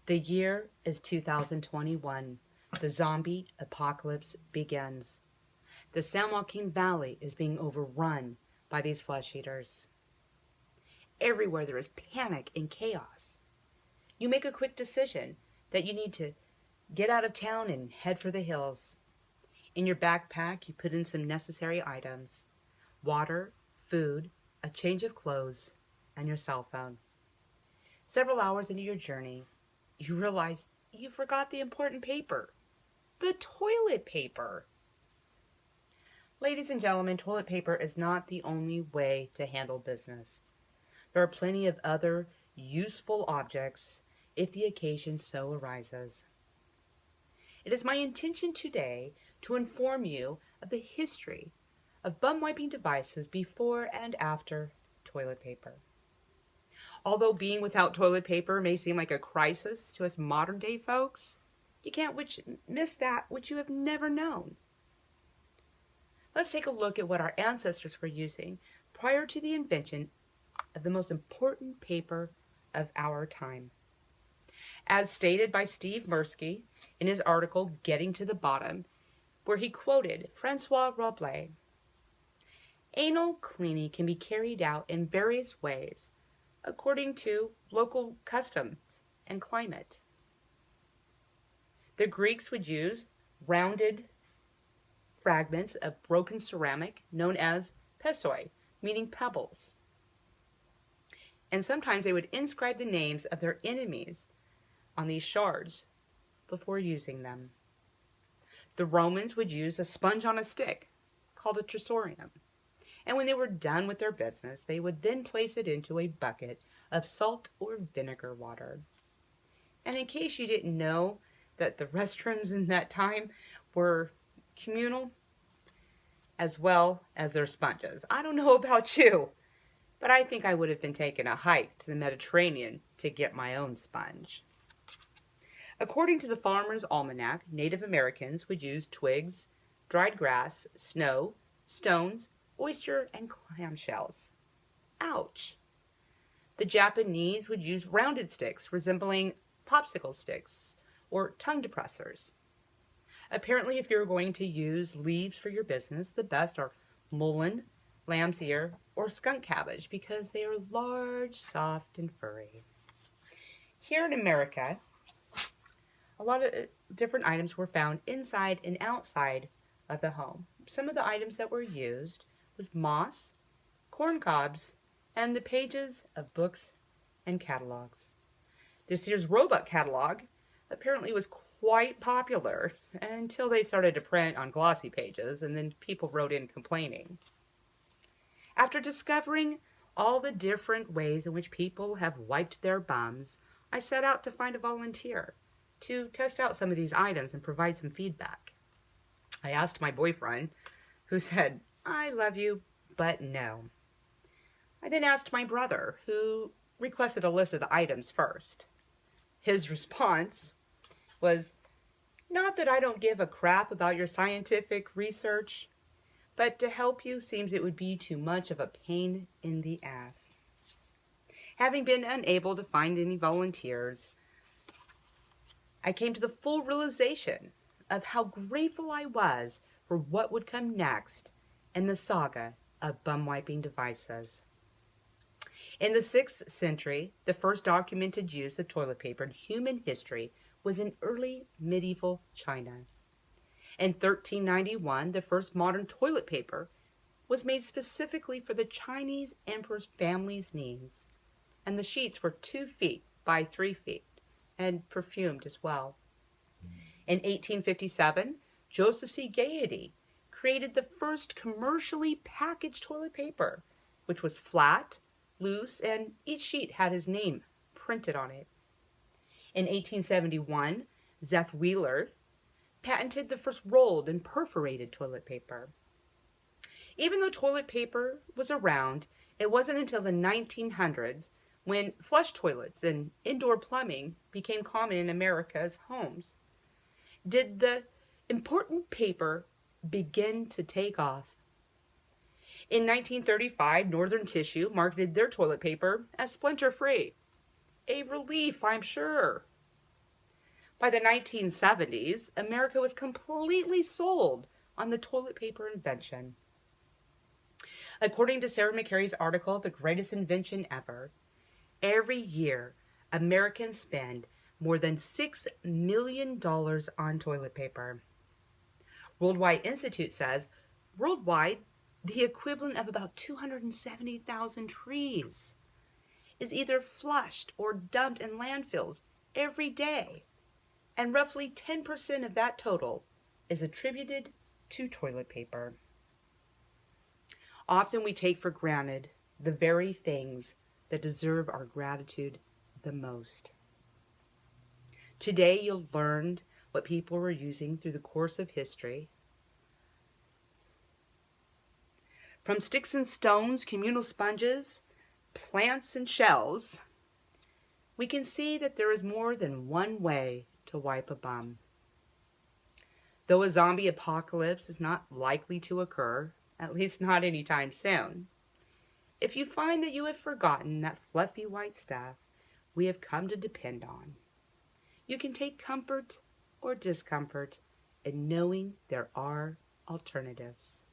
The year is 2021. The zombie apocalypse begins. The San Joaquin Valley is being overrun by these flesh eaters. Everywhere there is panic and chaos. You make a quick decision that you need to get out of town and head for the hills. In your backpack, you put in some necessary items: water, food, a change of clothes, and your cell phone. Several hours into your journey, you realize you forgot the important paper: the toilet paper. Ladies and gentlemen, toilet paper is not the only way to handle business. There are plenty of other useful objects if the occasion so arises. It is my intention today to inform you of the history of bum wiping devices before and after toilet paper. Although being without toilet paper may seem like a crisis to us modern day folks, you can't miss that which you have never known. Let's take a look at what our ancestors were using prior to the invention of the most important paper of our time. As stated by Steve Mirsky in his article Getting to the Bottom, where he quoted Francois Rabelais, "Anal cleaning can be carried out in various ways according to local customs and climate." The Greeks would use rounded fragments of broken ceramic known as pessoi, meaning pebbles. And sometimes they would inscribe the names of their enemies on these shards before using them. The Romans would use a sponge on a stick called a tricorium. And when they were done with their business, they would then place it into a bucket of salt or vinegar water. And in case you didn't know that the restrooms in that time were communal as well as their sponges. I don't know about you, but I think I would have been taking a hike to the Mediterranean to get my own sponge. According to the Farmer's Almanac, Native Americans would use twigs, dried grass, snow, stones, oyster, and clam shells. Ouch! The Japanese would use rounded sticks resembling popsicle sticks or tongue depressors. Apparently, if you're going to use leaves for your business, the best are mullein, lamb's ear, or skunk cabbage because they are large, soft, and furry. Here in America, a lot of different items were found inside and outside of the home. Some of the items that were used was moss, corn cobs, and the pages of books and catalogs. The Sears Roebuck catalog apparently was quite popular until they started to print on glossy pages, and then people wrote in complaining. After discovering all the different ways in which people have wiped their bums, I set out to find a volunteer to test out some of these items and provide some feedback. I asked my boyfriend, who said, "I love you, but no." I then asked my brother, who requested a list of the items first. His response was, "Not that I don't give a crap about your scientific research, but to help you seems it would be too much of a pain in the ass." Having been unable to find any volunteers, I came to the full realization of how grateful I was for what would come next in the saga of bum wiping devices. In the 6th century, the first documented use of toilet paper in human history was in early medieval China. In 1391, the first modern toilet paper was made specifically for the Chinese emperor's family's needs, and the sheets were 2 feet by 3 feet and perfumed as well. In 1857, Joseph C. Gaiety created the first commercially packaged toilet paper, which was flat, loose, and each sheet had his name printed on it. In 1871, Zeth Wheeler patented the first rolled and perforated toilet paper. Even though toilet paper was around, it wasn't until the 1900s when flush toilets and indoor plumbing became common in America's homes did the important paper begin to take off. In 1935, Northern Tissue marketed their toilet paper as splinter-free. A relief, I'm sure. By the 1970s, America was completely sold on the toilet paper invention. According to Sarah McCarry's article, The Greatest Invention Ever, every year Americans spend more than $6 million on toilet paper. Worldwide Institute says worldwide, the equivalent of about 270,000 trees is either flushed or dumped in landfills every day, and roughly 10% of that total is attributed to toilet paper. Often we take for granted the very things that deserve our gratitude the most. Today you'll learn what people were using through the course of history. From sticks and stones, communal sponges, plants and shells, we can see that there is more than one way to wipe a bum. Though a zombie apocalypse is not likely to occur, at least not anytime soon, if you find that you have forgotten that fluffy white stuff we have come to depend on, you can take comfort or discomfort in knowing there are alternatives.